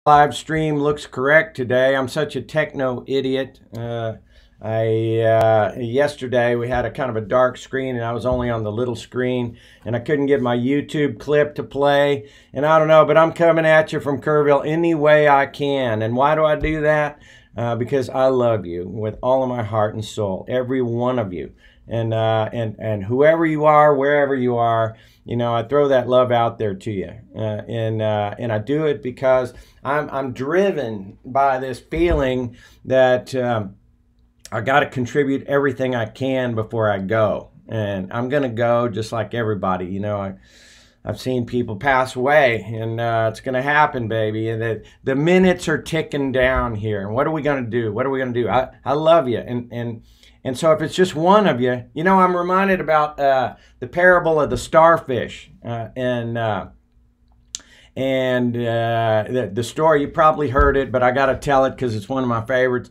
Live stream looks correct today. I'm such a techno idiot. Yesterday we had a kind of a dark screen and I was only on the little screen and I couldn't get my YouTube clip to play. And I don't know, but I'm coming at you from Kerrville any way I can. And why do I do that? Because I love you with all of my heart and soul, every one of you. And whoever you are, wherever you are, you know, I throw that love out there to you, and I do it because I'm driven by this feeling that I got to contribute everything I can before I go, and I'm gonna go just like everybody. You know, I've seen people pass away, and it's gonna happen, baby. And the minutes are ticking down here. And what are we gonna do? What are we gonna do? I love you, and so if it's just one of you, you know, I'm reminded about the parable of the starfish, the story, you probably heard it, but I got to tell it because it's one of my favorites.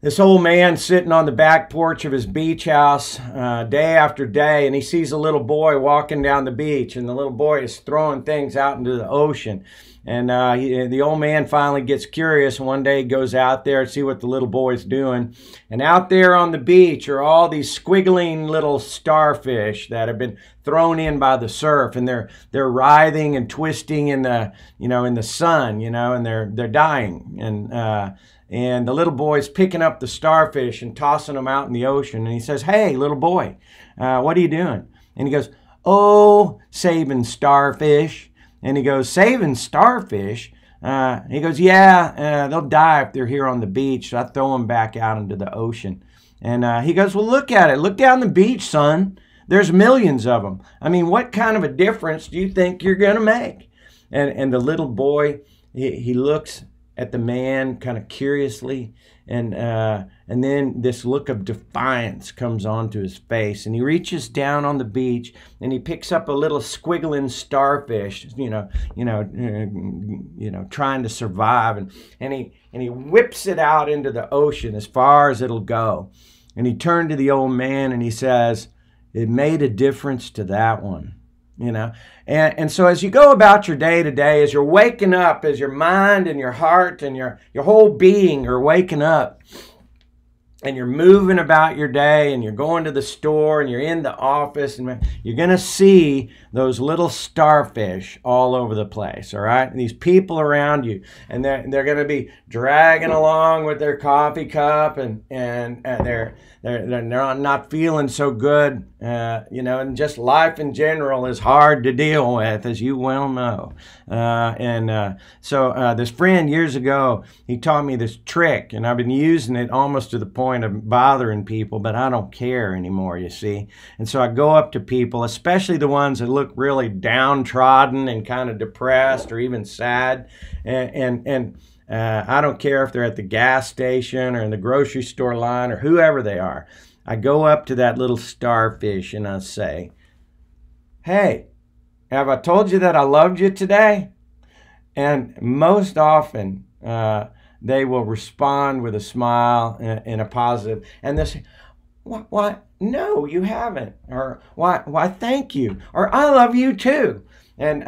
This old man sitting on the back porch of his beach house day after day, and he sees a little boy walking down the beach, and the little boy is throwing things out into the ocean. And the old man finally gets curious, and one day he goes out there to see what the little boy's doing. And out there on the beach are all these squiggling little starfish that have been thrown in by the surf, and they're writhing and twisting in the sun, and they're dying. And the little boy's picking up the starfish and tossing them out in the ocean. And he says, "Hey, little boy, what are you doing?" And he goes, "Oh, saving starfish." And he goes, "Saving starfish?" He goes, "Yeah, they'll die if they're here on the beach. So I throw them back out into the ocean." And he goes, "Well, look at it. Look down the beach, son. There's millions of them. I mean, what kind of a difference do you think you're going to make?" And the little boy, he looks at the man kind of curiously, and then this look of defiance comes onto his face, and he reaches down on the beach and he picks up a little squiggling starfish, trying to survive, and he whips it out into the ocean as far as it'll go. And he turned to the old man and he says, "It made a difference to that one." And so as you go about your day to day, as you're waking up, as your mind and your heart and your whole being are waking up, and you're moving about your day, and you're going to the store, and you're in the office, and you're going to see those little starfish all over the place, all right? And these people around you, and they're going to be dragging along with their coffee cup, and they're not feeling so good, and just life in general is hard to deal with, as you well know. So this friend years ago, he taught me this trick, and I've been using it almost to the point of bothering people, but I don't care anymore, you see. And so I go up to people, especially the ones that look really downtrodden and kind of depressed or even sad, and I don't care if they're at the gas station or in the grocery store line or whoever they are. I go up to that little starfish and I say, "Hey, have I told you that I loved you today?" And most often, they will respond with a smile and a positive, and they'll say, "Why, no, you haven't," or why, thank you," or "I love you too." And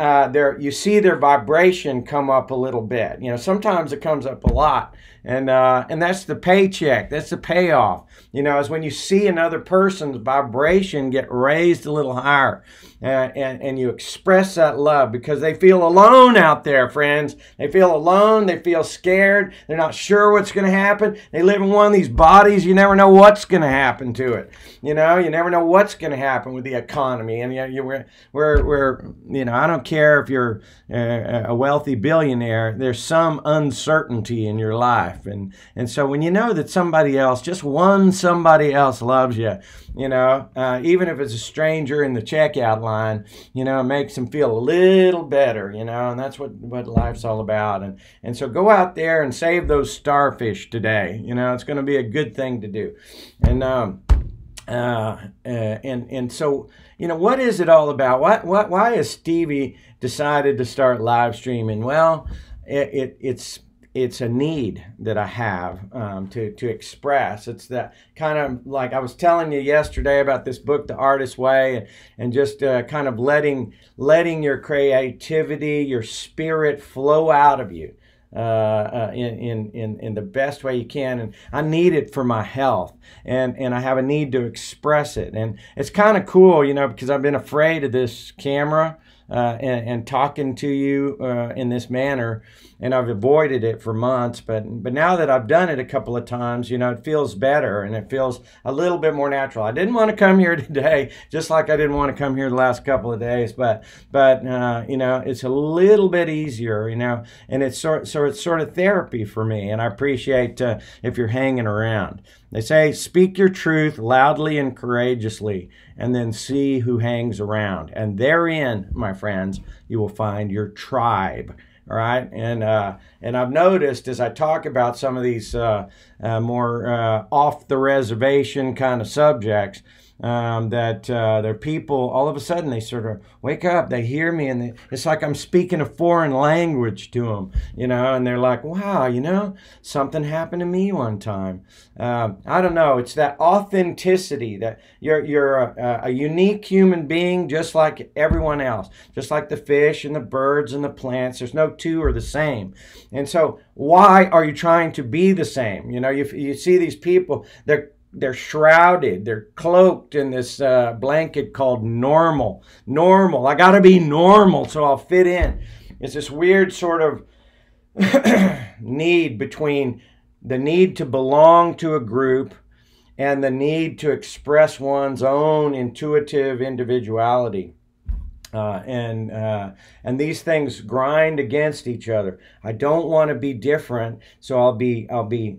you see their vibration come up a little bit. Sometimes it comes up a lot, and that's the paycheck. That's the payoff. Is when you see another person's vibration get raised a little higher, and you express that love, because they feel alone out there, friends. They feel alone. They feel scared. They're not sure what's going to happen. They live in one of these bodies. You never know what's going to happen to it. You never know what's going to happen with the economy. And I don't care if you're a wealthy billionaire. There's some uncertainty in your life, and so when you know that somebody else, just one somebody else, loves you, even if it's a stranger in the checkout line, it makes them feel a little better, and that's what life's all about. And so go out there and save those starfish today. It's going to be a good thing to do. And so, what is it all about? Why has Stevie decided to start live streaming? Well, it's it's a need that I have to express. It's that kind of like I was telling you yesterday about this book, The Artist's Way, and just kind of letting your creativity, your spirit flow out of you in the best way you can. And I need it for my health, and I have a need to express it. And it's kind of cool, you know, because I've been afraid of this camera and talking to you in this manner, and I've avoided it for months. But now that I've done it a couple of times, you know, it feels better and it feels a little bit more natural. I didn't want to come here today, just like I didn't want to come here the last couple of days. But you know, it's a little bit easier, you know, and it's sort of therapy for me. And I appreciate if you're hanging around. They say, speak your truth loudly and courageously, and then see who hangs around. And therein, my friends, you will find your tribe. All right, and I've noticed as I talk about some of these more off the reservation kind of subjects, that there are people, all of a sudden they sort of wake up, they hear me, and it's like I'm speaking a foreign language to them, you know, and they're like, wow, you know, something happened to me one time. I don't know, it's that authenticity that you're a unique human being just like everyone else, just like the fish and the birds and the plants. There's no two are the same. And so why are you trying to be the same? You know, you see these people, they're shrouded, they're cloaked in this blanket called normal. Normal. I got to be normal so I'll fit in. It's this weird sort of need between the need to belong to a group and the need to express one's own intuitive individuality. And these things grind against each other. I don't want to be different, so I'll be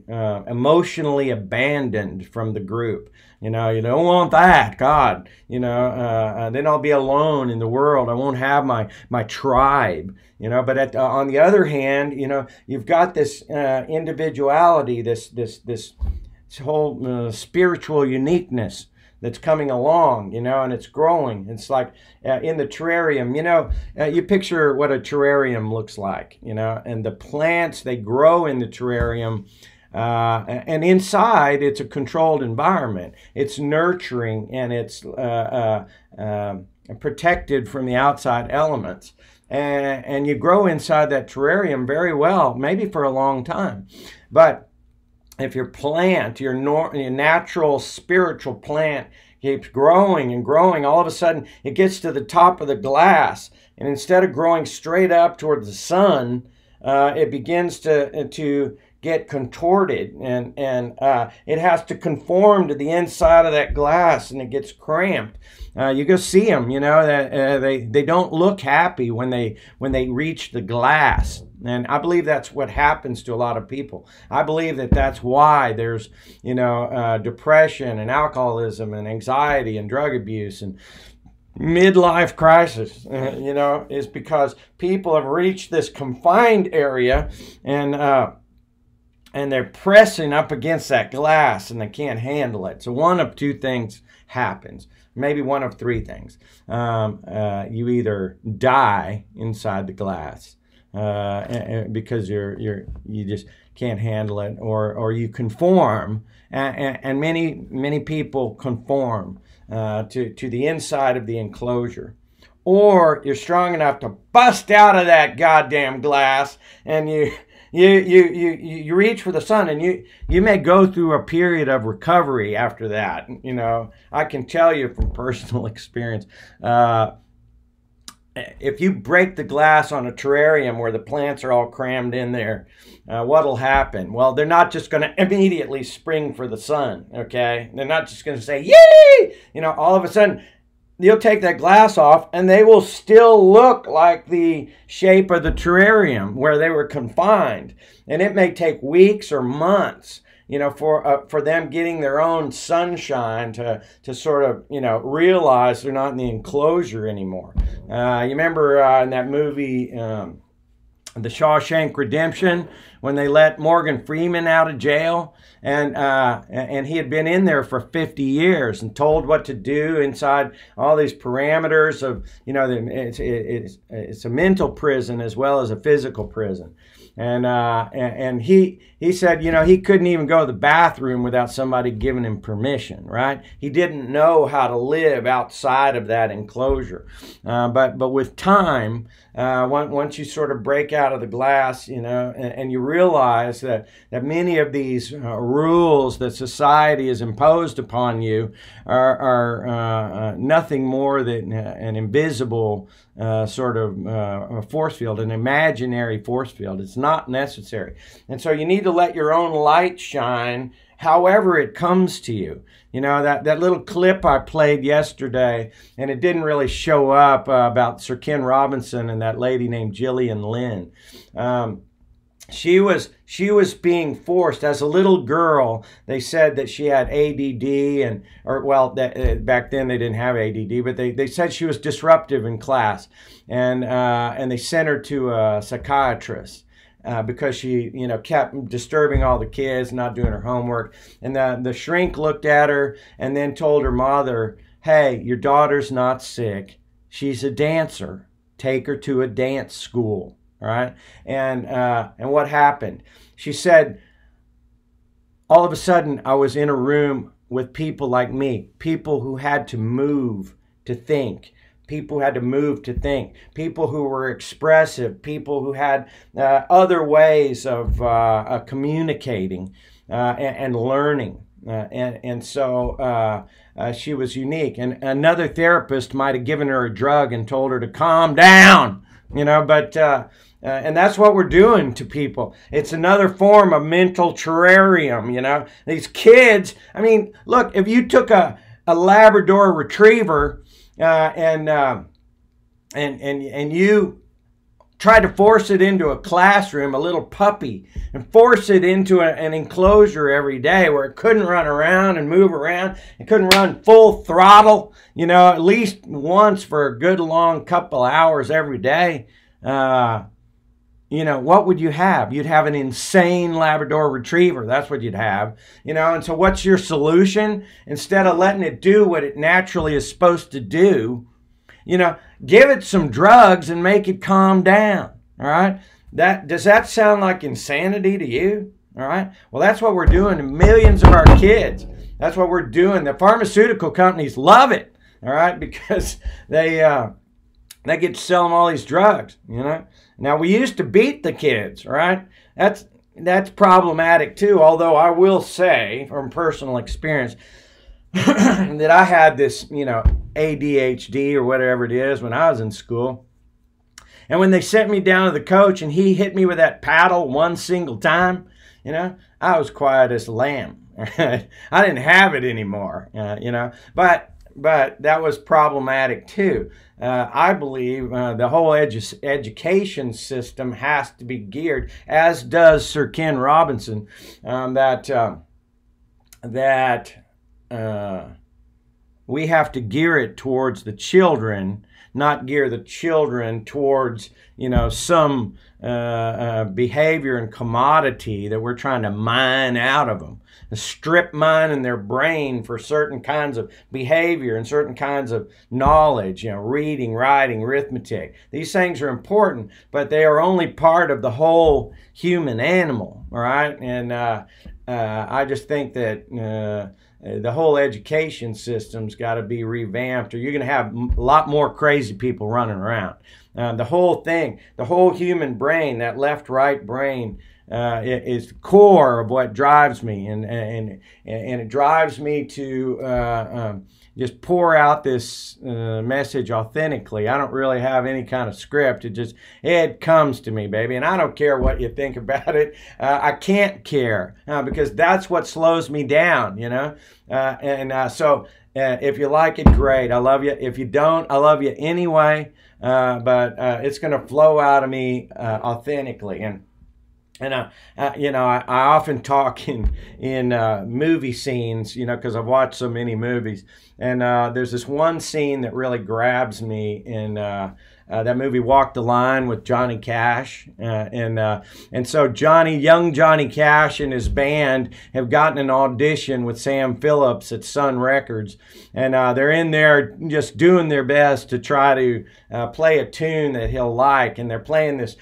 emotionally abandoned from the group. You know, you don't want that, God. You know, then I'll be alone in the world. I won't have my tribe. You know, but on the other hand, you know, you've got this individuality, this whole spiritual uniqueness that's coming along, you know, and it's growing. It's like in the terrarium, you know, you picture what a terrarium looks like, you know, and the plants, they grow in the terrarium, and inside it's a controlled environment. It's nurturing and it's protected from the outside elements. And you grow inside that terrarium very well, maybe for a long time. But if your plant, your natural spiritual plant keeps growing and growing, all of a sudden it gets to the top of the glass, and instead of growing straight up toward the sun, it begins to get contorted, and it has to conform to the inside of that glass, and it gets cramped. You go see them, you know, that they don't look happy when they reach the glass. And I believe that's what happens to a lot of people. I believe that that's why there's, you know, depression and alcoholism and anxiety and drug abuse and midlife crisis, you know, is because people have reached this confined area, and they're pressing up against that glass and they can't handle it. So one of two things happens, maybe one of three things. You either die inside the glass because you just can't handle it, or you conform, and many people conform to the inside of the enclosure. Or you're strong enough to bust out of that goddamn glass, and you reach for the sun, and you may go through a period of recovery after that. You know, I can tell you from personal experience, if you break the glass on a terrarium where the plants are all crammed in there, what'll happen? Well, they're not just going to immediately spring for the sun, okay? They're not just going to say, yay! You know, all of a sudden, you'll take that glass off, and they will still look like the shape of the terrarium where they were confined. And it may take weeks or months, you know, for them getting their own sunshine to sort of, you know, realize they're not in the enclosure anymore. You remember in that movie, The Shawshank Redemption, when they let Morgan Freeman out of jail, and he had been in there for 50 years and told what to do inside all these parameters of, you know, it's a mental prison as well as a physical prison. And he said, you know, he couldn't even go to the bathroom without somebody giving him permission, right? He didn't know how to live outside of that enclosure. But with time, once you sort of break out of the glass, you know, and you realize that many of these rules that society has imposed upon you are nothing more than an invisible sort of force field, an imaginary force field. It's not necessary. And so you need to let your own light shine however it comes to you. You know, that little clip I played yesterday, and it didn't really show up, about Sir Ken Robinson and that lady named Gillian Lynn. She was being forced as a little girl. They said that she had ADD, back then they didn't have ADD, but they said she was disruptive in class, and they sent her to a psychiatrist. Because she, you know, kept disturbing all the kids, not doing her homework. And the shrink looked at her and then told her mother, hey, your daughter's not sick. She's a dancer. Take her to a dance school, all right? And what happened? She said, all of a sudden, I was in a room with people like me, people who had to move to think. People who had to move to think, people who were expressive, people who had other ways of communicating and learning. So she was unique. And another therapist might have given her a drug and told her to calm down, you know, but and that's what we're doing to people. It's another form of mental terrarium, you know. These kids, I mean, look, if you took a Labrador Retriever and you try to force it into a classroom, a little puppy, and force it into an enclosure every day where it couldn't run around and move around, it couldn't run full throttle, you know, at least once for a good long couple hours every day, you know, what would you have? You'd have an insane Labrador Retriever. That's what you'd have, you know. And so what's your solution? Instead of letting it do what it naturally is supposed to do, you know, give it some drugs and make it calm down, all right? Does that sound like insanity to you, all right? Well, that's what we're doing to millions of our kids. That's what we're doing. The pharmaceutical companies love it, all right, because they get to sell them all these drugs, you know. Now, we used to beat the kids, right? That's problematic too, although I will say from personal experience that I had this, you know, ADHD or whatever it is when I was in school. And when they sent me down to the coach and he hit me with that paddle one single time, you know, I was quiet as a lamb. I didn't have it anymore, you know, but that was problematic too. I believe the whole education system has to be geared, as does Sir Ken Robinson, that we have to gear it towards the children, not gear the children towards, you know, some behavior and commodity that we're trying to mine out of them. Strip mining their brain for certain kinds of behavior and certain kinds of knowledge, you know, reading, writing, arithmetic. These things are important, but they are only part of the whole human animal, all right? And I just think that the whole education system's got to be revamped, or you're going to have a lot more crazy people running around. The whole thing, the whole human brain, that left-right brain, is the core of what drives me, and it drives me to just pour out this message authentically. I don't really have any kind of script. It comes to me, baby, and I don't care what you think about it. I can't care because that's what slows me down, you know. So if you like it, great. I love you. If you don't, I love you anyway. But it's going to flow out of me authentically. You know, I often talk in movie scenes, you know, because I've watched so many movies. And there's this one scene that really grabs me in that movie Walk the Line with Johnny Cash. And so young Johnny Cash and his band have gotten an audition with Sam Phillips at Sun Records. And they're in there just doing their best to try to play a tune that he'll like. And they're playing this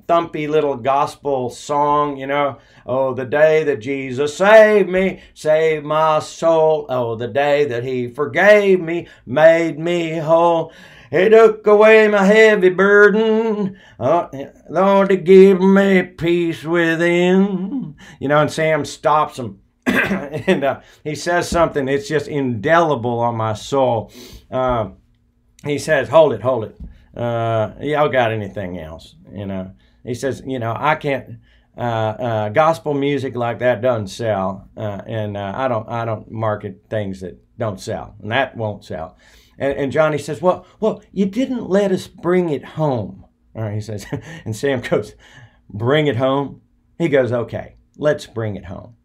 thumpy little gospel song, you know. Oh, the day that Jesus saved me, saved my soul. Oh, the day that he forgave me, made me whole. He took away my heavy burden, Lord, to give me peace within. You know, and Sam stops him. And he says something, it's just indelible on my soul. He says, hold it. Y'all got anything else? You know, he says, you know, I can't, gospel music like that doesn't sell. And I don't market things that don't sell, and that won't sell. And Johnny says, well, you didn't let us bring it home. All right, he says, and Sam goes, bring it home? He goes, okay, let's bring it home.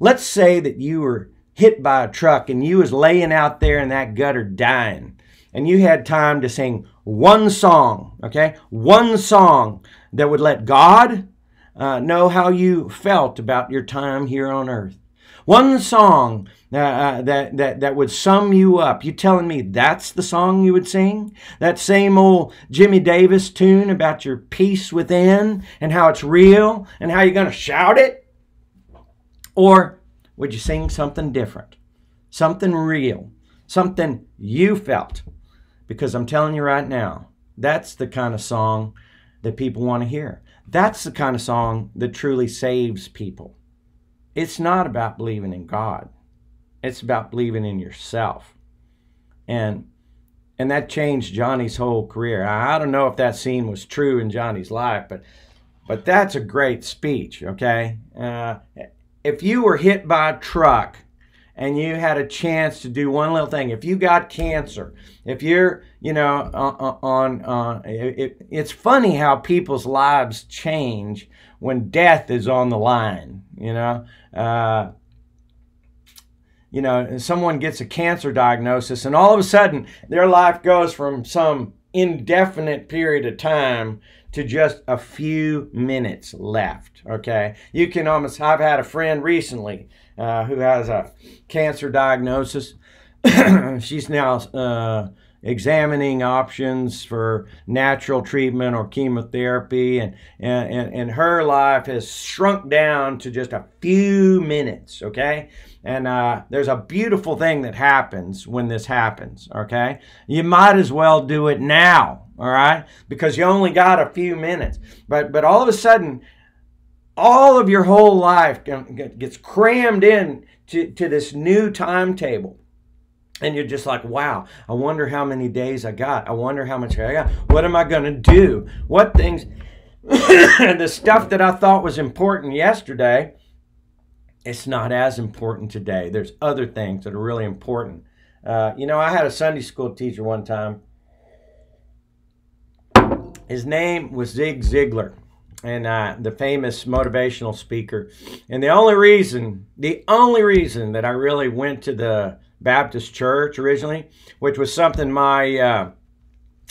Let's say that you were hit by a truck and you was laying out there in that gutter dying, and you had time to sing one song, okay? One song that would let God know how you felt about your time here on earth. One song that would sum you up. You telling me that's the song you would sing? That same old Jimmy Davis tune about your peace within and how it's real and how you're going to shout it? Or would you sing something different? Something real. Something you felt? Because I'm telling you right now, that's the kind of song that people want to hear. That's the kind of song that truly saves people. It's not about believing in God. It's about believing in yourself. And that changed Johnny's whole career. I don't know if that scene was true in Johnny's life, but that's a great speech, okay? If you were hit by a truck and you had a chance to do one little thing, if you got cancer, if you're, you know, it's funny how people's lives change when death is on the line, you know. You know, someone gets a cancer diagnosis and all of a sudden their life goes from some indefinite period of time to just a few minutes left, okay? You can almost, I've had a friend recently who has a cancer diagnosis. She's now examining options for natural treatment or chemotherapy, and her life has shrunk down to just a few minutes, okay? And there's a beautiful thing that happens when this happens, okay? You might as well do it now, all right? Because you only got a few minutes. But all of a sudden, all of your whole life gets crammed in to this new timetable. And you're just like, wow, I wonder how many days I got. I wonder how much I got. What am I going to do? What things, the stuff that I thought was important yesterday, it's not as important today. There's other things that are really important. You know, I had a Sunday school teacher one time. His name was Zig Ziglar, and the famous motivational speaker. And the only reason that I really went to the Baptist church originally, which was something my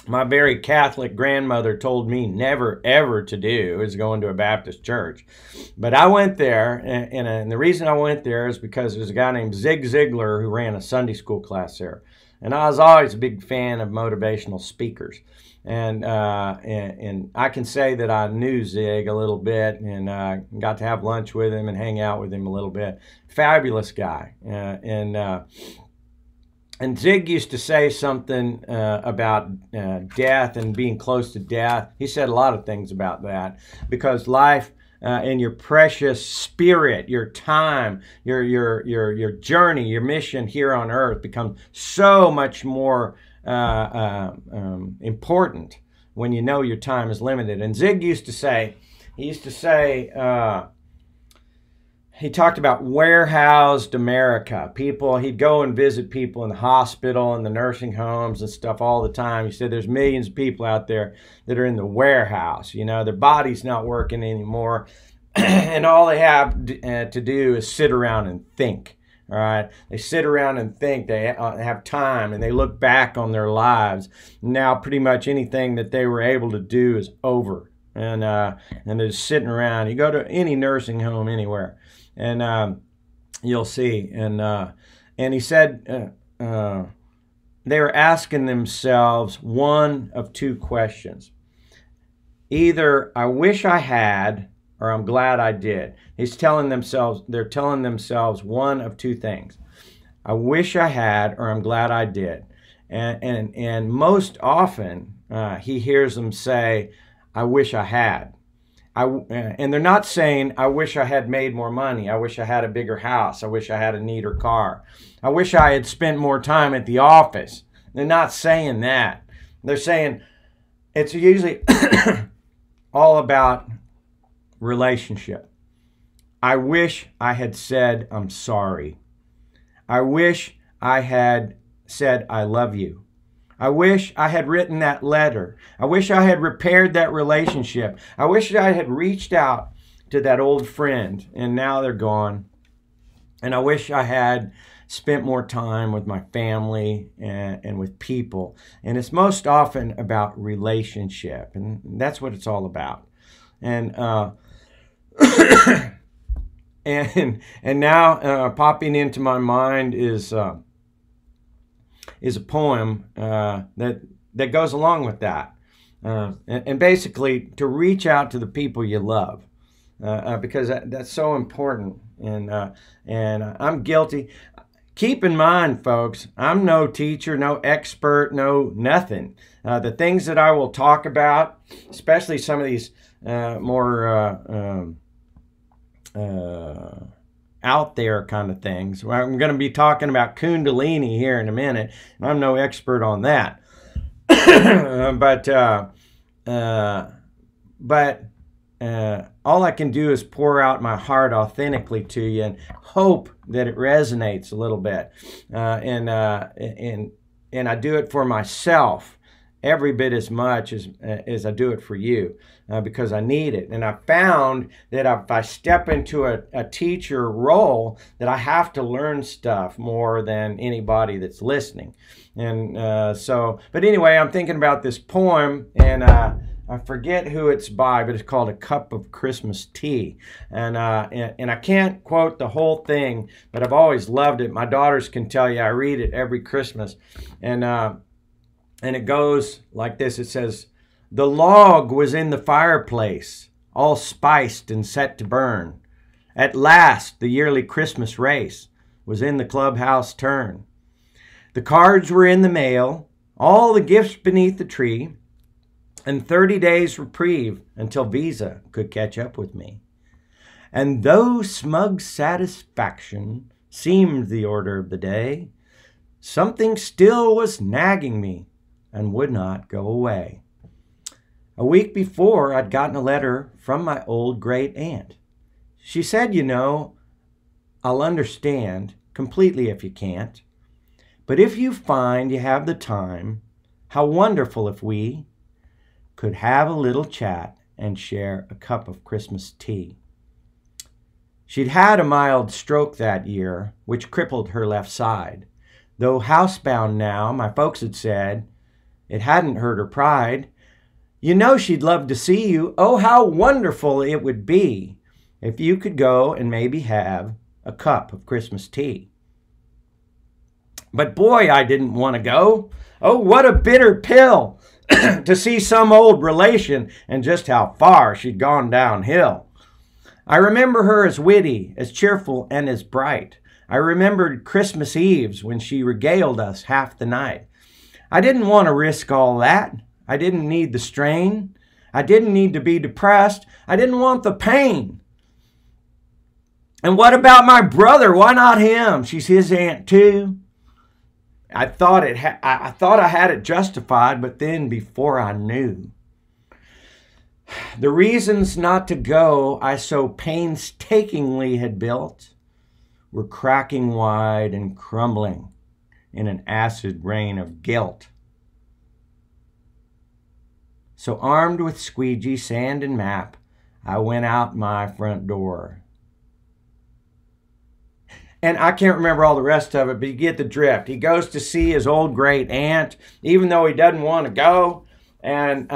very Catholic grandmother told me never ever to do, is going to a Baptist church. But I went there, and the reason I went there is because there's a guy named Zig Ziglar who ran a Sunday school class there. And I was always a big fan of motivational speakers. And I can say that I knew Zig a little bit, and got to have lunch with him and hang out with him a little bit. Fabulous guy. And Zig used to say something about death and being close to death. He said a lot of things about that, because life and your precious spirit, your time, your journey, your mission here on earth becomes so much more important when you know your time is limited. And Zig used to say, he talked about warehoused America. People, he'd go and visit people in the hospital and the nursing homes and stuff all the time. He said there's millions of people out there that are in the warehouse. You know, their body's not working anymore. And all they have to do is sit around and think. All right, they sit around and think. They have time, and they look back on their lives. Now, pretty much anything that they were able to do is over, and they're just sitting around. You go to any nursing home anywhere, and you'll see. And he said they were asking themselves one of two questions: either I wish I had, or I'm glad I did. They're telling themselves one of two things: I wish I had, or I'm glad I did. And most often he hears them say, I wish I had. And they're not saying, I wish I had made more money. I wish I had a bigger house. I wish I had a neater car. I wish I had spent more time at the office. They're not saying that. They're saying, it's usually all about relationship. I wish I had said I'm sorry. I wish I had said I love you. I wish I had written that letter. I wish I had repaired that relationship. I wish I had reached out to that old friend, and now they're gone. And I wish I had spent more time with my family and with people. And it's most often about relationship, and that's what it's all about. And and now popping into my mind is a poem that goes along with that, and basically to reach out to the people you love, because that's so important. And I'm guilty. Keep in mind, folks, I'm no teacher, no expert, no nothing. The things that I will talk about, especially some of these more out there kind of things. Well, I'm going to be talking about Kundalini here in a minute. I'm no expert on that. but all I can do is pour out my heart authentically to you and hope that it resonates a little bit. And I do it for myself every bit as much as I do it for you, because I need it. And I found that if I step into a teacher role, that I have to learn stuff more than anybody that's listening. And but anyway, I'm thinking about this poem, and I forget who it's by, but it's called A Cup of Christmas Tea. And I can't quote the whole thing, but I've always loved it. My daughters can tell you I read it every Christmas. And it goes like this. It says, the log was in the fireplace, all spiced and set to burn. At last, the yearly Christmas race was in the clubhouse turn. The cards were in the mail, all the gifts beneath the tree, and 30 days reprieve until Visa could catch up with me. And though smug satisfaction seemed the order of the day, something still was nagging me and would not go away. A week before, I'd gotten a letter from my old great aunt. She said, you know, I'll understand completely if you can't, but if you find you have the time, how wonderful if we could have a little chat and share a cup of Christmas tea. She'd had a mild stroke that year, which crippled her left side. Though housebound now, my folks had said, it hadn't hurt her pride. You know she'd love to see you. Oh, how wonderful it would be if you could go and maybe have a cup of Christmas tea. But boy, I didn't want to go. Oh, what a bitter pill to see some old relation and just how far she'd gone downhill. I remember her as witty, as cheerful, and as bright. I remembered Christmas Eves when she regaled us half the night. I didn't want to risk all that. I didn't need the strain. I didn't need to be depressed. I didn't want the pain. And what about my brother? Why not him? She's his aunt too. I thought I had it justified, but then before I knew, the reasons not to go I so painstakingly had built were cracking wide and crumbling in an acid rain of guilt. So armed with squeegee, sand, and map, I went out my front door. and I can't remember all the rest of it, but you get the drift. He goes to see his old great aunt, even though he doesn't want to go, and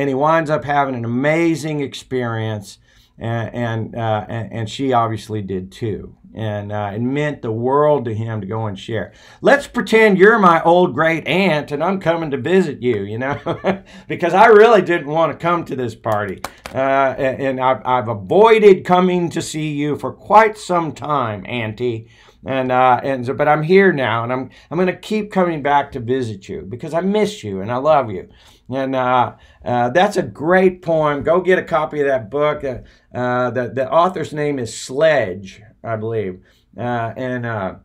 he winds up having an amazing experience, and she obviously did too. And it meant the world to him to go and share. Let's pretend you're my old great aunt and I'm coming to visit you, you know, because I really didn't want to come to this party. And I've avoided coming to see you for quite some time, Auntie. But I'm here now, and I'm going to keep coming back to visit you because I miss you and I love you. And that's a great poem. Go get a copy of that book. The author's name is Sledge, I believe. Read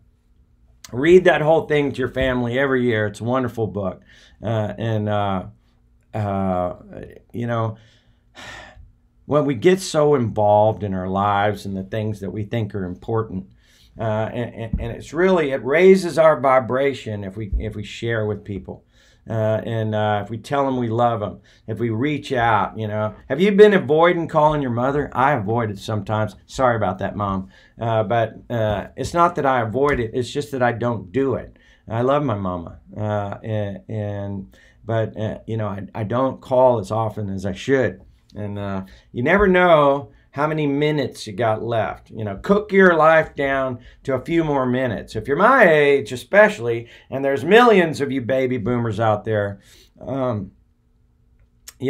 that whole thing to your family every year. It's a wonderful book. You know, when we get so involved in our lives and the things that we think are important, and it's really, it raises our vibration if we share with people. If we tell them we love them, if we reach out, you know. Have you been avoiding calling your mother? I avoid it sometimes. Sorry about that, Mom. But it's not that I avoid it. It's just that I don't do it. I love my mama. But you know, I don't call as often as I should. And you never know how many minutes you got left. You know, cook your life down to a few more minutes. If you're my age, especially, and there's millions of you baby boomers out there, you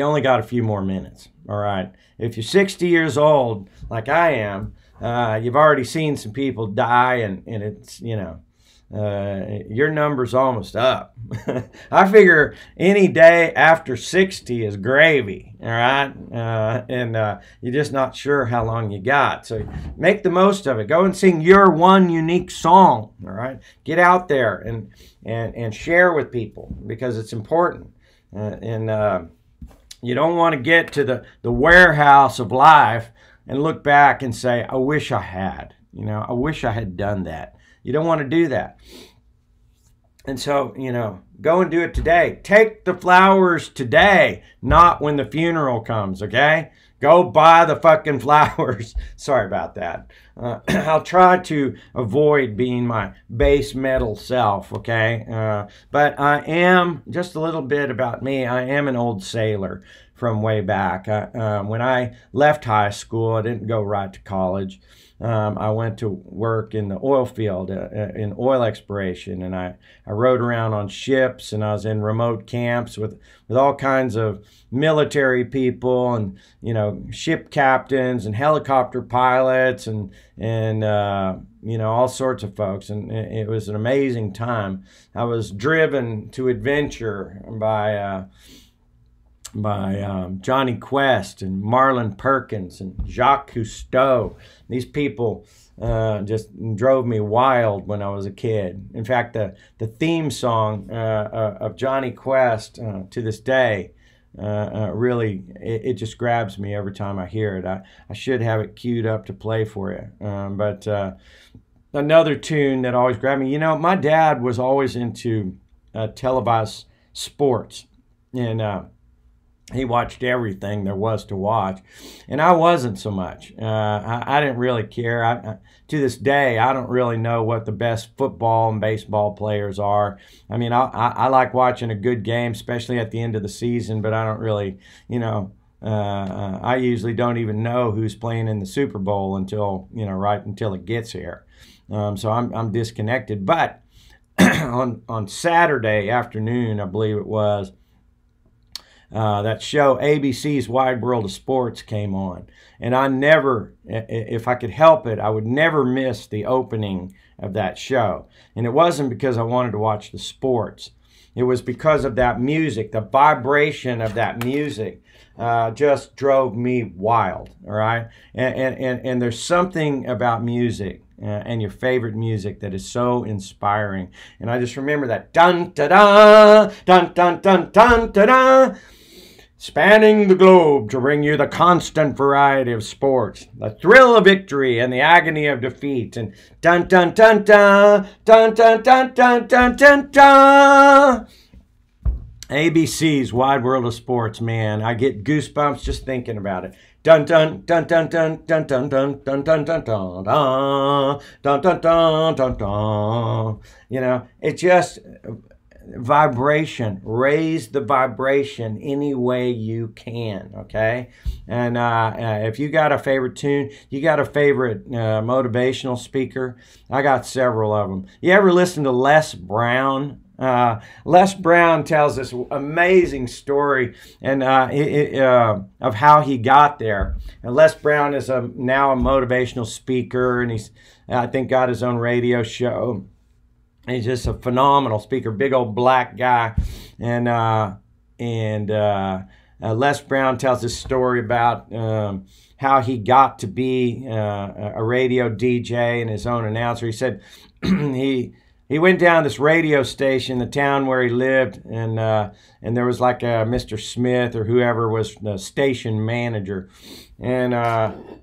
only got a few more minutes, all right? If you're 60 years old, like I am, you've already seen some people die, and it's, you know, your number's almost up. I figure any day after 60 is gravy, all right? You're just not sure how long you got. So make the most of it. Go and sing your one unique song, all right? Get out there and share with people because it's important. You don't want to get to the warehouse of life and look back and say, I wish I had. You know, I wish I had done that. You don't want to do that. And so, you know, go and do it today. Take the flowers today, not when the funeral comes, okay? Go buy the fucking flowers. Sorry about that. I'll try to avoid being my base metal self, okay? But I am, just a little bit about me, I am an old sailor from way back. When I left high school, I didn't go right to college. I went to work in the oil field, in oil exploration, and I rode around on ships, and I was in remote camps with all kinds of military people, and you know, ship captains and helicopter pilots, and you know, all sorts of folks, and it was an amazing time. I was driven to adventure by Johnny Quest and Marlon Perkins and Jacques Cousteau. These people just drove me wild when I was a kid. In fact, the theme song of Johnny Quest to this day really, it just grabs me every time I hear it. I should have it queued up to play for you. But another tune that always grabbed me, you know, my dad was always into televised sports. And he watched everything there was to watch, and I wasn't so much. I didn't really care. To this day, I don't really know what the best football and baseball players are. I mean, I like watching a good game, especially at the end of the season, but I don't really, you know, I usually don't even know who's playing in the Super Bowl until, you know, right until it gets here. So I'm disconnected. But on Saturday afternoon, I believe it was, that show, ABC's Wide World of Sports, came on. And I never, if I could help it, I would never miss the opening of that show. And it wasn't because I wanted to watch the sports. It was because of that music. The vibration of that music just drove me wild, all right? And there's something about music and your favorite music that is so inspiring. And I just remember that dun-da-da, dun-dun-dun-dun-da-da, spanning the globe to bring you the constant variety of sports, the thrill of victory and the agony of defeat, and dun dun dun dun dun dun dun dun dun dun dun. ABC's Wide World of Sports, man, I get goosebumps just thinking about it. dun dun dun dun dun dun dun dun dun dun dun dun dun dun dun dun dun dun. You know, it just vibration. Raise the vibration any way you can. Okay, and if you got a favorite tune, you got a favorite motivational speaker. I got several of them. You ever listen to Les Brown? Les Brown tells this amazing story and of how he got there. And Les Brown is now a motivational speaker, and he's, I think, got his own radio show. He's just a phenomenal speaker, big old black guy, and Les Brown tells this story about how he got to be a radio DJ and his own announcer. He said he went down this radio station, the town where he lived, and there was like a Mr. Smith or whoever was the station manager, and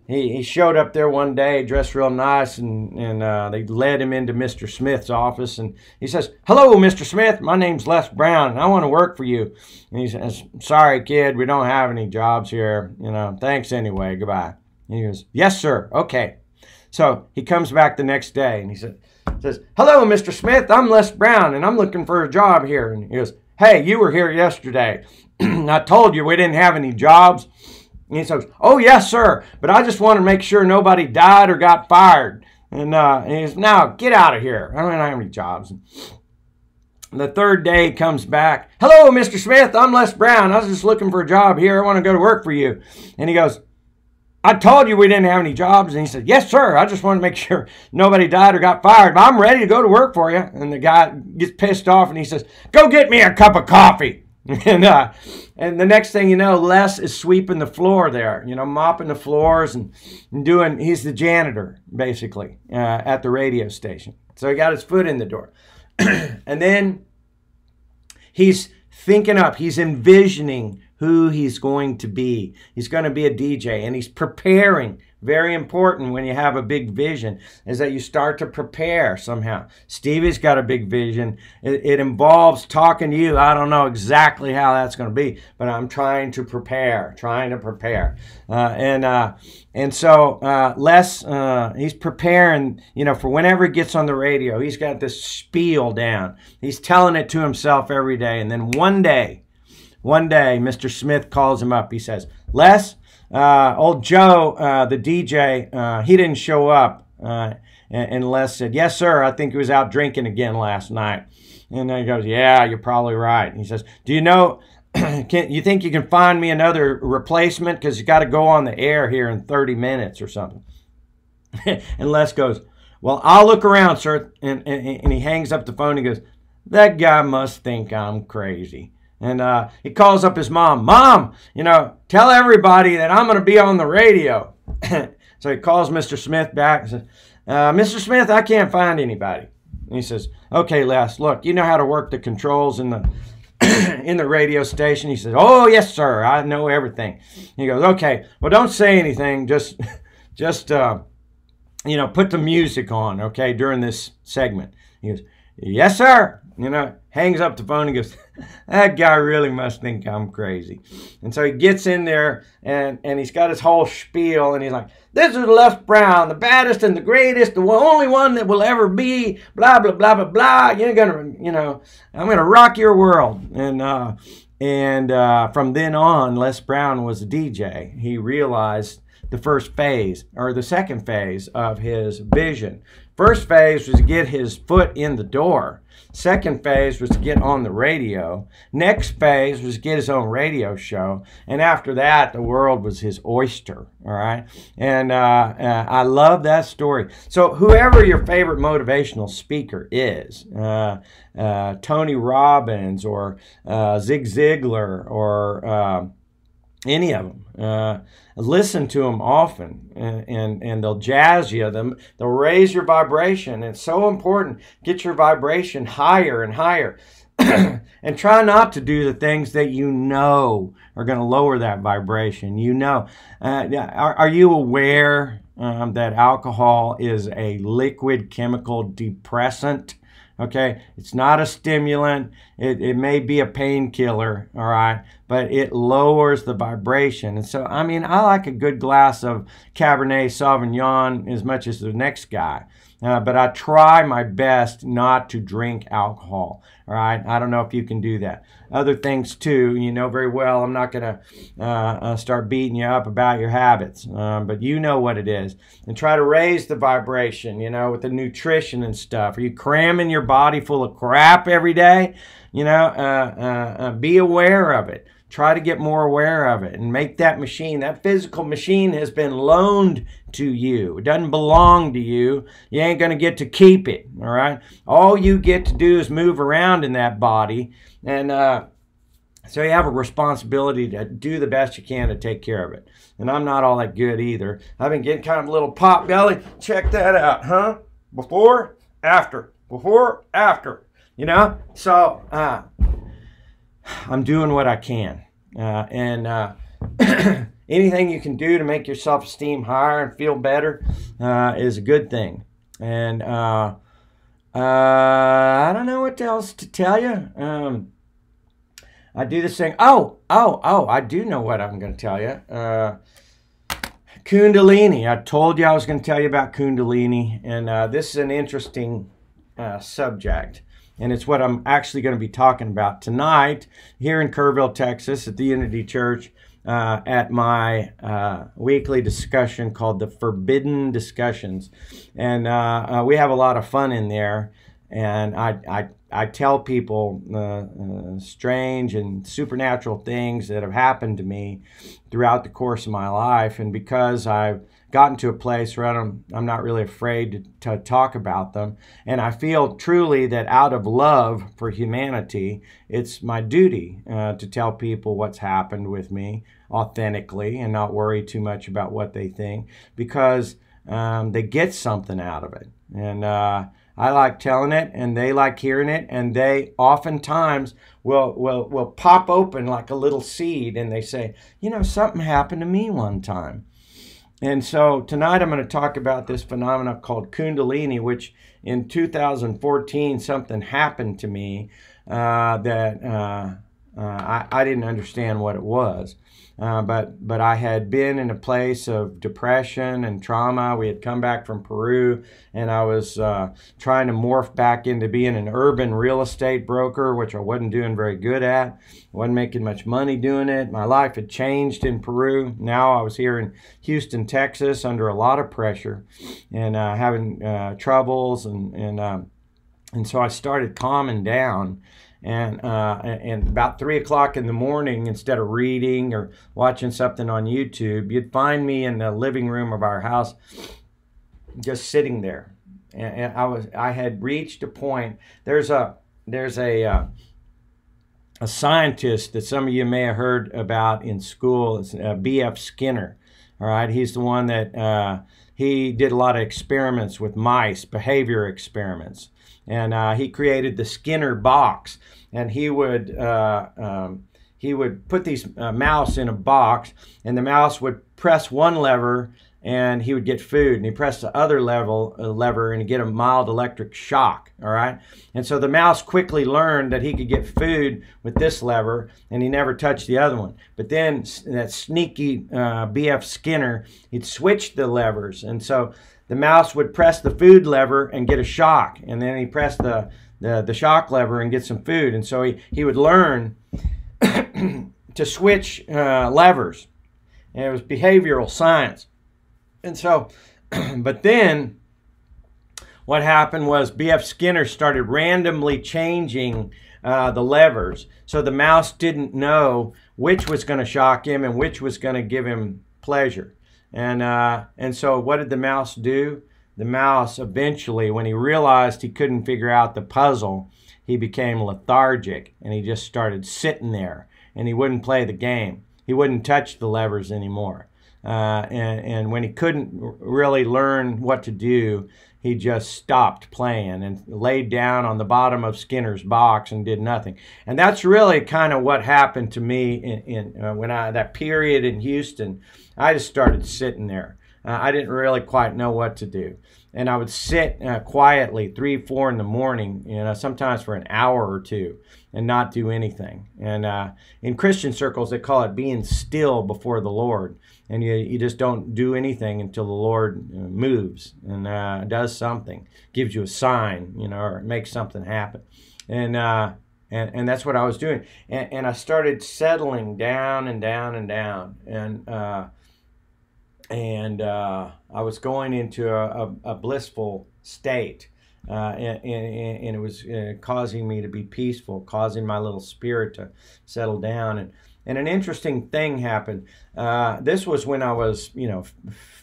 he showed up there one day dressed real nice, and they led him into Mr. Smith's office, and he says, "Hello, Mr. Smith, my name's Les Brown, and I want to work for you." And he says, "Sorry, kid, we don't have any jobs here. You know, thanks anyway. Goodbye." And he goes, "Yes, sir. Okay." So he comes back the next day, and he says, "Hello, Mr. Smith, I'm Les Brown, and I'm looking for a job here." And he goes, "Hey, you were here yesterday. I told you we didn't have any jobs." And he says, "Oh, yes, sir, but I just want to make sure nobody died or got fired." And he says, "Now, get out of here. I don't have any jobs." And the third day he comes back. "Hello, Mr. Smith, I'm Les Brown. I was just looking for a job here. I want to go to work for you." And he goes, "I told you we didn't have any jobs." And he said, "Yes, sir. I just want to make sure nobody died or got fired, but I'm ready to go to work for you." And the guy gets pissed off, and he says, "Go get me a cup of coffee." And the next thing you know, Les is sweeping the floor there, you know, mopping the floors and doing, he's the janitor, basically, at the radio station. So he got his foot in the door. And then he's thinking up, he's envisioning who he's going to be. He's going to be a DJ, and he's preparing. Very important when you have a big vision is that you start to prepare somehow. Stevie's got a big vision. It involves talking to you. I don't know exactly how that's going to be, but I'm trying to prepare, And so Les, he's preparing, you know, for whenever he gets on the radio. He's got this spiel down. He's telling it to himself every day. And then one day, Mr. Smith calls him up. He says, "Les, old Joe, the DJ, he didn't show up." And Les said, "Yes, sir. I think he was out drinking again last night." And then he goes, "Yeah, you're probably right." And he says, "Do you know, you think you can find me another replacement? Because you got to go on the air here in 30 minutes or something." And Les goes, "Well, I'll look around, sir." And he hangs up the phone and goes, "That guy must think I'm crazy." And he calls up his mom. "Mom, you know, tell everybody that I'm going to be on the radio." So he calls Mr. Smith back and says, "Mr. Smith, I can't find anybody." And he says, "Okay, Les, look, you know how to work the controls in the in the radio station?" He says, "Oh, yes, sir. I know everything." He goes, "Okay, well, don't say anything. Just you know, put the music on, okay, during this segment." He goes, "Yes, sir." You know, hangs up the phone and goes, "That guy really must think I'm crazy." And so he gets in there, and he's got his whole spiel, and he's like, "This is Les Brown, the baddest and the greatest, the only one that will ever be, blah, blah, blah, blah, blah. You're going to, you know, I'm going to rock your world." And from then on, Les Brown was a DJ. He realized the first phase, or the second phase of his vision. First phase was to get his foot in the door. Second phase was to get on the radio. Next phase was to get his own radio show. And after that, the world was his oyster, all right? And I love that story. So whoever your favorite motivational speaker is, Tony Robbins or Zig Ziglar or any of them, listen to them often, and they'll jazz you. They'll raise your vibration. It's so important. Get your vibration higher and higher. And try not to do the things that you know are going to lower that vibration. You know, are you aware that alcohol is a liquid chemical depressant? Okay, it's not a stimulant. It may be a painkiller, all right, but it lowers the vibration. And so, I mean, I like a good glass of Cabernet Sauvignon as much as the next guy. But I try my best not to drink alcohol. All right, I don't know if you can do that. Other things too, you know very well. I'm not going to start beating you up about your habits, but you know what it is. And try to raise the vibration, you know, with the nutrition and stuff. Are you cramming your body full of crap every day? You know, be aware of it. Try to get more aware of it and make that machine, that physical machine has been loaned to you. It doesn't belong to you. You ain't going to get to keep it, all right? All you get to do is move around in that body. And so you have a responsibility to do the best you can to take care of it. And I'm not all that good either. I've been getting kind of a little pot belly. Check that out, huh? Before, after. Before, after. You know? So, I'm doing what I can. Anything you can do to make your self-esteem higher and feel better is a good thing. And I don't know what else to tell you. I do this thing. I do know what I'm going to tell you. Kundalini. I told you I was going to tell you about Kundalini. And this is an interesting subject. And it's what I'm actually going to be talking about tonight here in Kerrville, Texas at the Unity Church at my weekly discussion called the Forbidden Discussions. And we have a lot of fun in there. And I tell people strange and supernatural things that have happened to me throughout the course of my life. And because I've gotten to a place where I'm not really afraid to talk about them. And I feel truly that out of love for humanity, it's my duty to tell people what's happened with me authentically and not worry too much about what they think, because they get something out of it. And I like telling it, and they like hearing it, and they oftentimes will pop open like a little seed, and they say, you know, something happened to me one time. And so tonight I'm going to talk about this phenomenon called Kundalini, which in 2014 something happened to me that I didn't understand what it was. But I had been in a place of depression and trauma. We had come back from Peru, and I was trying to morph back into being an urban real estate broker, which I wasn't doing very good at. I wasn't making much money doing it. My life had changed in Peru. Now I was here in Houston, Texas, under a lot of pressure and having troubles, and so I started calming down. And about 3 o'clock in the morning, instead of reading or watching something on YouTube, you'd find me in the living room of our house, just sitting there. And I had reached a point. There's a scientist that some of you may have heard about in school. It's B.F. Skinner. All right, he's the one that he did a lot of experiments with mice, behavior experiments. And he created the Skinner box, and he would put these mouse in a box, and the mouse would press one lever, and he would get food, and he pressed the other lever, and he'd get a mild electric shock. All right, and so the mouse quickly learned that he could get food with this lever, and he never touched the other one. But then that sneaky B.F. Skinner, he'd switch the levers, and so the mouse would press the food lever and get a shock, and then he pressed the shock lever and get some food. And so he would learn to switch levers, and it was behavioral science. And so, but then what happened was B.F. Skinner started randomly changing the levers, so the mouse didn't know which was going to shock him and which was going to give him pleasure. And so what did the mouse do? The mouse eventually, when he realized he couldn't figure out the puzzle, he became lethargic, and he just started sitting there, and he wouldn't play the game. He wouldn't touch the levers anymore. And when he couldn't really learn what to do, he just stopped playing and laid down on the bottom of Skinner's box and did nothing. And that's really kind of what happened to me when that period in Houston. I just started sitting there. I didn't really quite know what to do. And I would sit quietly 3, 4 in the morning, sometimes for an hour or two, and not do anything. And in Christian circles, they call it being still before the Lord. And you just don't do anything until the Lord moves and does something, gives you a sign, or makes something happen. And that's what I was doing. And I started settling down and down and down. And I was going into a blissful state. And it was causing me to be peaceful, causing my little spirit to settle down. And an interesting thing happened. This was when I was,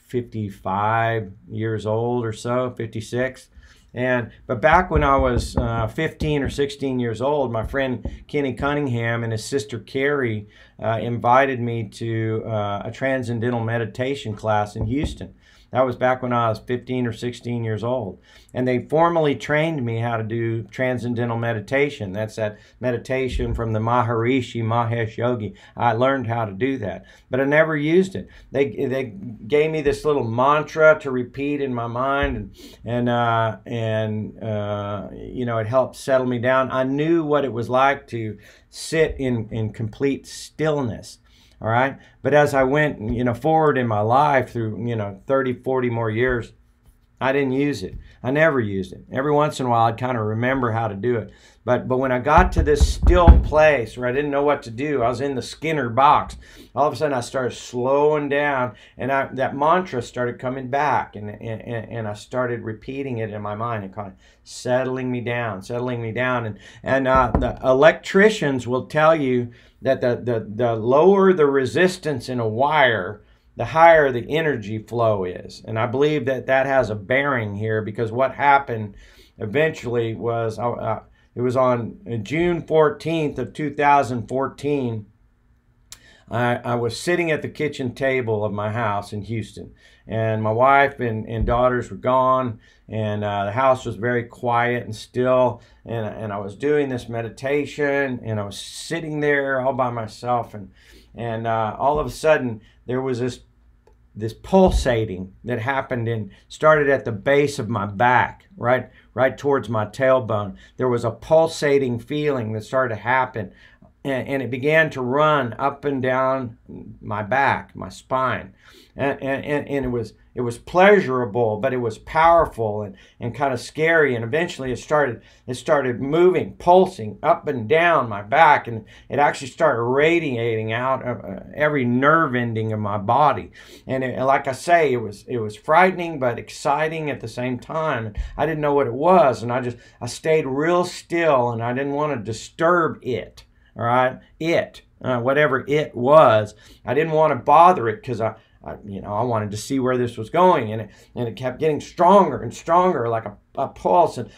55 years old or so, 56. But back when I was 15 or 16 years old, my friend Kenny Cunningham and his sister Carrie invited me to a transcendental meditation class in Houston. That was back when I was 15 or 16 years old. And they formally trained me how to do transcendental meditation. That's that meditation from the Maharishi Mahesh Yogi. I learned how to do that, but I never used it. They gave me this little mantra to repeat in my mind, and it helped settle me down. I knew what it was like to sit in complete stillness. All right. But as I went, forward in my life through, 30, 40 more years, I didn't use it. I never used it. Every once in a while, I'd kind of remember how to do it. But when I got to this still place where I didn't know what to do, I was in the Skinner box. All of a sudden, I started slowing down, and that mantra started coming back, and I started repeating it in my mind and kind of settling me down. And the electricians will tell you that the lower the resistance in a wire, the higher the energy flow is. And I believe that has a bearing here, because what happened eventually was, it was on June 14th of 2014, I was sitting at the kitchen table of my house in Houston, and my wife and daughters were gone, and the house was very quiet and still, and I was doing this meditation, and I was sitting there all by myself, and all of a sudden there was this pulsating that happened and started at the base of my back, right towards my tailbone. There was a pulsating feeling that started to happen, and it began to run up and down my back, my spine, and it was pleasurable, but it was powerful and kind of scary. And eventually it started moving, pulsing up and down my back, and it actually started radiating out every nerve ending of my body. And like I say, it was frightening but exciting at the same time. I didn't know what it was, and I stayed real still, and I didn't want to disturb it. All right, whatever it was, I didn't want to bother it, because I wanted to see where this was going, and it kept getting stronger and stronger, like a pulse, and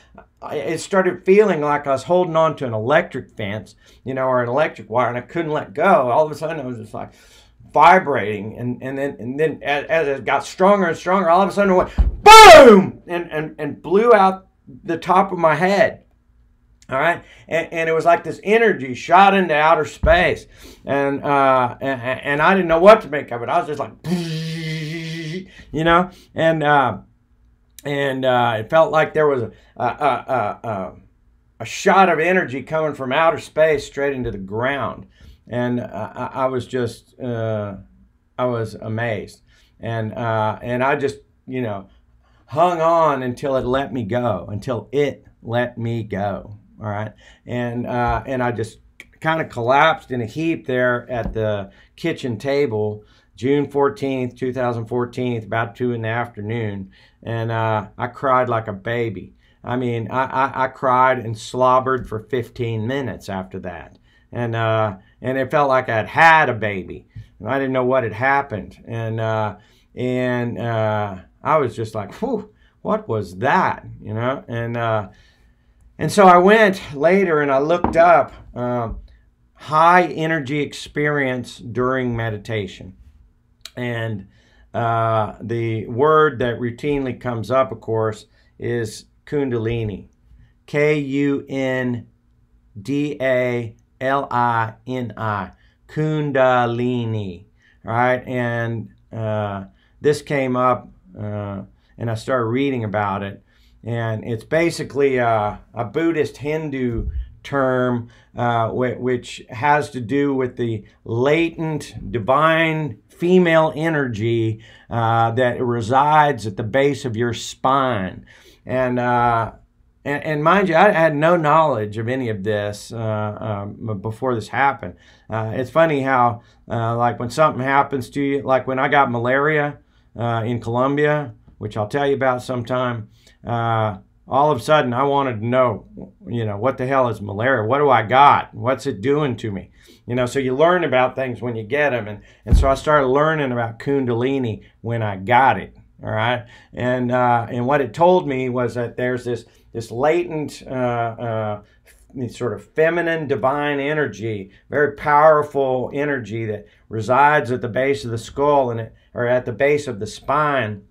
it started feeling like I was holding on to an electric fence, or an electric wire, and I couldn't let go. All of a sudden, it was just like vibrating, and then as it got stronger and stronger, all of a sudden it went boom and blew out the top of my head. All right, and it was like this energy shot into outer space, and I didn't know what to make of it. I was just like, and it felt like there was a shot of energy coming from outer space straight into the ground, and I was just I was amazed, and I just hung on until it let me go. All right, and I just kind of collapsed in a heap there at the kitchen table, June 14th, 2014, about 2 in the afternoon, and I cried like a baby. I mean, I cried and slobbered for 15 minutes after that, and it felt like I'd had a baby, and I didn't know what had happened, and I was just like, whew, what was that, And so I went later and I looked up high energy experience during meditation. And the word that routinely comes up, of course, is Kundalini. Kundalini. Kundalini. All right. And this came up, and I started reading about it. And it's basically a Buddhist Hindu term, which has to do with the latent divine female energy that resides at the base of your spine. And mind you, I had no knowledge of any of this before this happened. It's funny how, like when something happens to you, like when I got malaria in Colombia, which I'll tell you about sometime, all of a sudden I wanted to know, what the hell is malaria? What do I got? What's it doing to me? So you learn about things when you get them. And so I started learning about Kundalini when I got it. All right. And what it told me was that there's this latent sort of feminine divine energy, very powerful energy that resides at the base of the skull or at the base of the spine.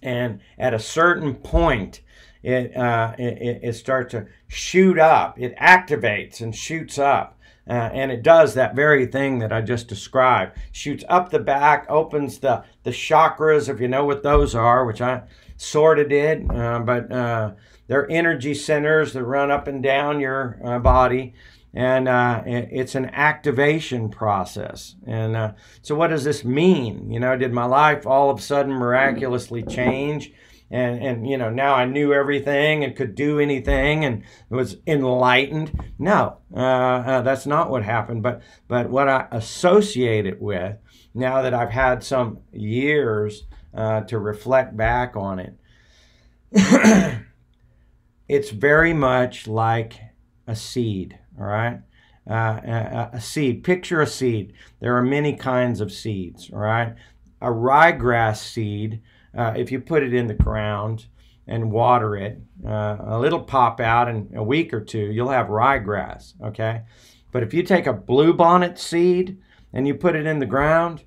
And at a certain point, it starts to shoot up. It activates and shoots up. And it does that very thing that I just described. Shoots up the back, opens the chakras, if you know what those are, which I sort of did. But they're energy centers that run up and down your body. And it's an activation process. And so what does this mean? Did my life all of a sudden miraculously change? And now I knew everything and could do anything and was enlightened? No, that's not what happened. But what I associate it with, now that I've had some years to reflect back on it, it's very much like a seed. All right, a seed. Picture a seed. There are many kinds of seeds. All right, a ryegrass seed. If you put it in the ground and water it, it'll pop out in a week or two. You'll have ryegrass. Okay, but if you take a bluebonnet seed and you put it in the ground,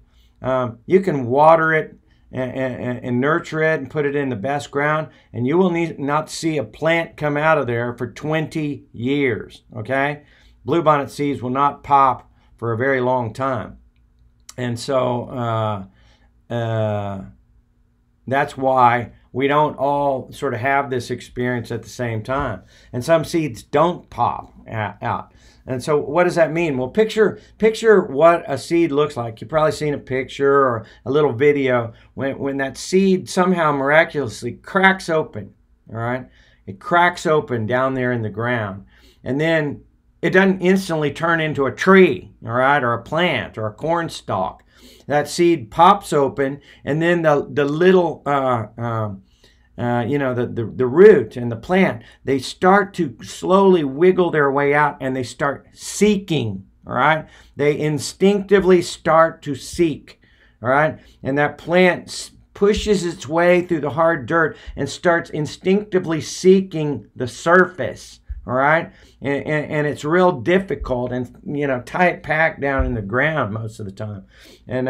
you can water it and nurture it and put it in the best ground, and you will not see a plant come out of there for 20 years, okay? Bluebonnet seeds will not pop for a very long time. And so that's why we don't all sort of have this experience at the same time. And some seeds don't pop out. And so what does that mean? Well, picture what a seed looks like. You've probably seen a picture or a little video when that seed somehow miraculously cracks open, all right? It cracks open down there in the ground. And then it doesn't instantly turn into a tree, all right, or a plant or a corn stalk. That seed pops open, and then the little the root and the plant, they start to slowly wiggle their way out, and they start seeking, all right? They instinctively start to seek, all right? And that plant pushes its way through the hard dirt and starts instinctively seeking the surface, all right? And it's real difficult and, tight packed down in the ground most of the time. And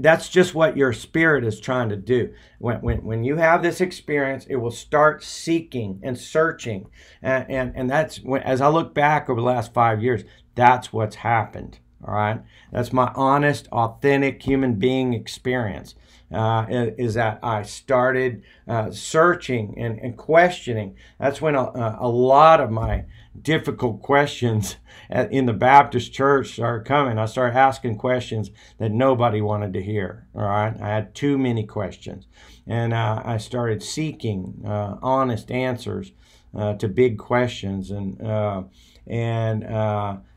that's just what your spirit is trying to do. When you have this experience, it will start seeking and searching. And that's, as I look back over the last 5 years, that's what's happened. All right? That's my honest, authentic human being experience. Is that I started searching and questioning. That's when a lot of my difficult questions in the Baptist church started coming. I started asking questions that nobody wanted to hear. All right, I had too many questions, and I started seeking honest answers to big questions, and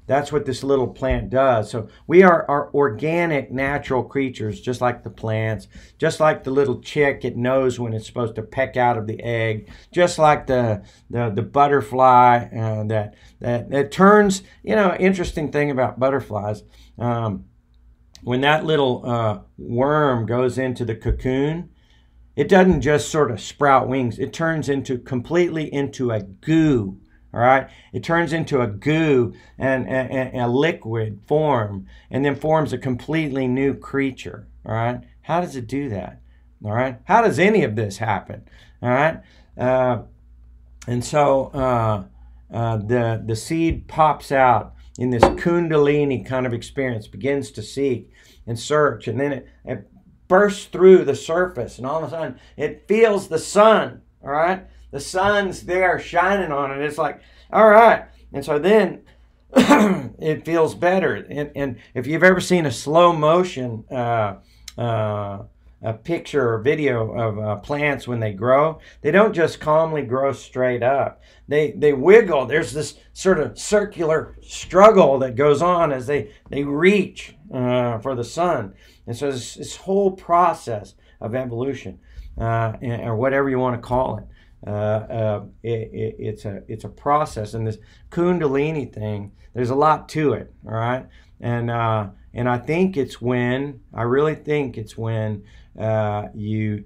that's what this little plant does. So we are organic, natural creatures, just like the plants, just like the little chick. It knows when it's supposed to peck out of the egg, just like the butterfly that turns. Interesting thing about butterflies, when that little worm goes into the cocoon, it doesn't just sort of sprout wings. It turns completely into a goo. All right, it turns into a goo and a liquid form, and then forms a completely new creature. All right, how does it do that? All right, how does any of this happen? All right, and so the seed pops out in this Kundalini kind of experience, begins to seek and search, and then it bursts through the surface, and all of a sudden it feels the sun, all right? The sun's there shining on it. It's like, all right. And so then it feels better. And if you've ever seen a slow motion a picture or video of plants when they grow, they don't just calmly grow straight up. They wiggle. There's this sort of circular struggle that goes on as they reach for the sun. And so this whole process of evolution, or whatever you want to call it, it's a process. And this Kundalini thing, there's a lot to it, all right? And I think it's when, I really think it's when you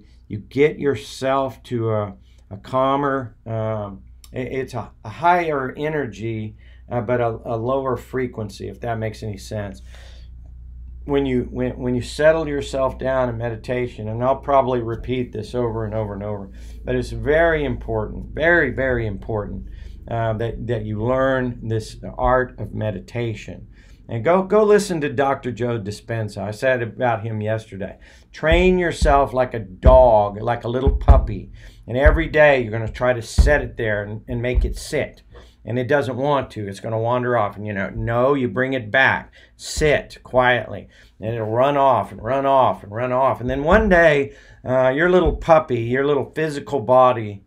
get yourself to a calmer, it's a higher energy, but a lower frequency, if that makes any sense. When you settle yourself down in meditation, and I'll probably repeat this over and over and over, but it's very important, very, very important that you learn this art of meditation. And go listen to Dr. Joe Dispenza. I said about him yesterday. Train yourself like a dog, like a little puppy. And every day you're going to try to set it there and make it sit. And it doesn't want to. It's going to wander off. And no, you bring it back. Sit quietly. And it'll run off and run off and run off. And then one day, your little puppy, your little physical body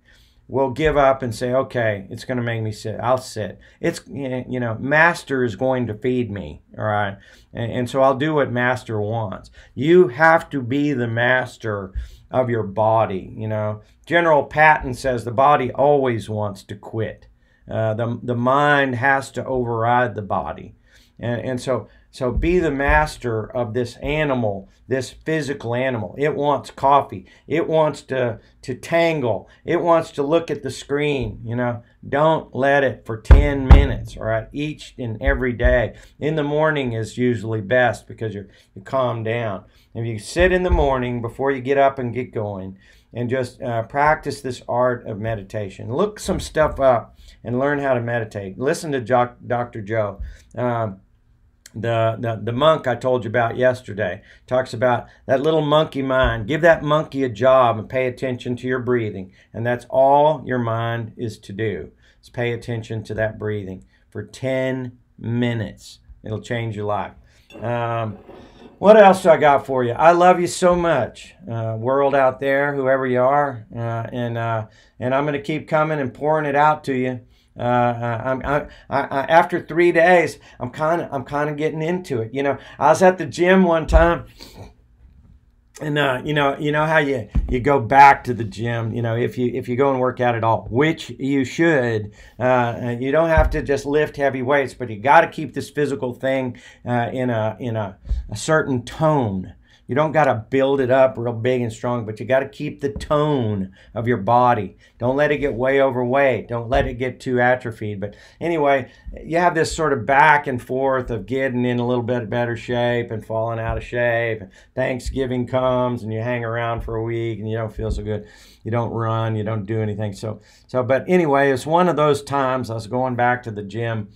will give up and say, okay, it's going to make me sit. I'll sit. It's, master is going to feed me, all right? And so I'll do what master wants. You have to be the master of your body, General Patton says the body always wants to quit. The mind has to override the body. And so be the master of this animal, this physical animal. It wants coffee. It wants to tangle. It wants to look at the screen. Don't let it for 10 minutes, all right? Each and every day. In the morning is usually best because you calm down. If you sit in the morning before you get up and get going and just practice this art of meditation. Look some stuff up and learn how to meditate. Listen to Dr. Joe. The monk I told you about yesterday talks about that little monkey mind. Give that monkey a job and pay attention to your breathing. And that's all your mind is to do, is pay attention to that breathing for 10 minutes. It'll change your life. What else do I got for you? I love you so much, world out there, whoever you are. And I'm going to keep coming and pouring it out to you. After 3 days, I'm kind of getting into it. I was at the gym one time, and you know how you go back to the gym. If you go and work out at all, which you should. You don't have to just lift heavy weights, but you got to keep this physical thing in a certain tone. You don't got to build it up real big and strong, but you got to keep the tone of your body. Don't let it get way overweight. Don't let it get too atrophied. But anyway, you have this sort of back and forth of getting in a little bit better shape and falling out of shape. Thanksgiving comes and you hang around for a week and you don't feel so good. You don't run, you don't do anything. But anyway, it's one of those times I was going back to the gym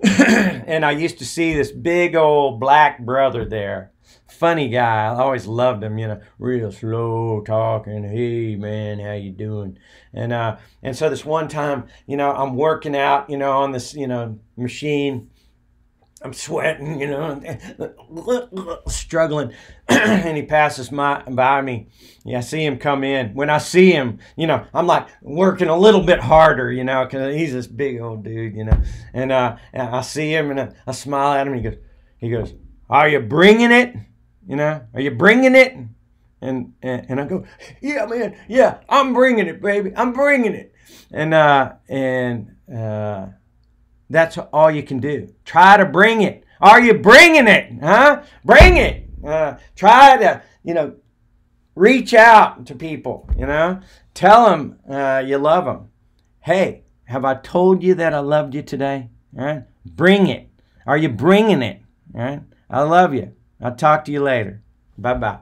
and I used to see this big old black brother there. Funny guy. I always loved him, real slow talking. Hey man, how you doing? And so this one time, I'm working out, on this, machine. I'm sweating, struggling. And he passes by me. Yeah, I see him come in. When I see him, I'm like working a little bit harder, because he's this big old dude, And I see him and I smile at him. And he goes, "Are you bringing it? Are you bringing it?" And I go, "Yeah, man. Yeah, I'm bringing it, baby. I'm bringing it." And that's all you can do. Try to bring it. Are you bringing it? Huh? Bring it. Try to, reach out to people, Tell them you love them. Hey, have I told you that I loved you today? All right? Bring it. Are you bringing it? All right? I love you. I'll talk to you later. Bye-bye.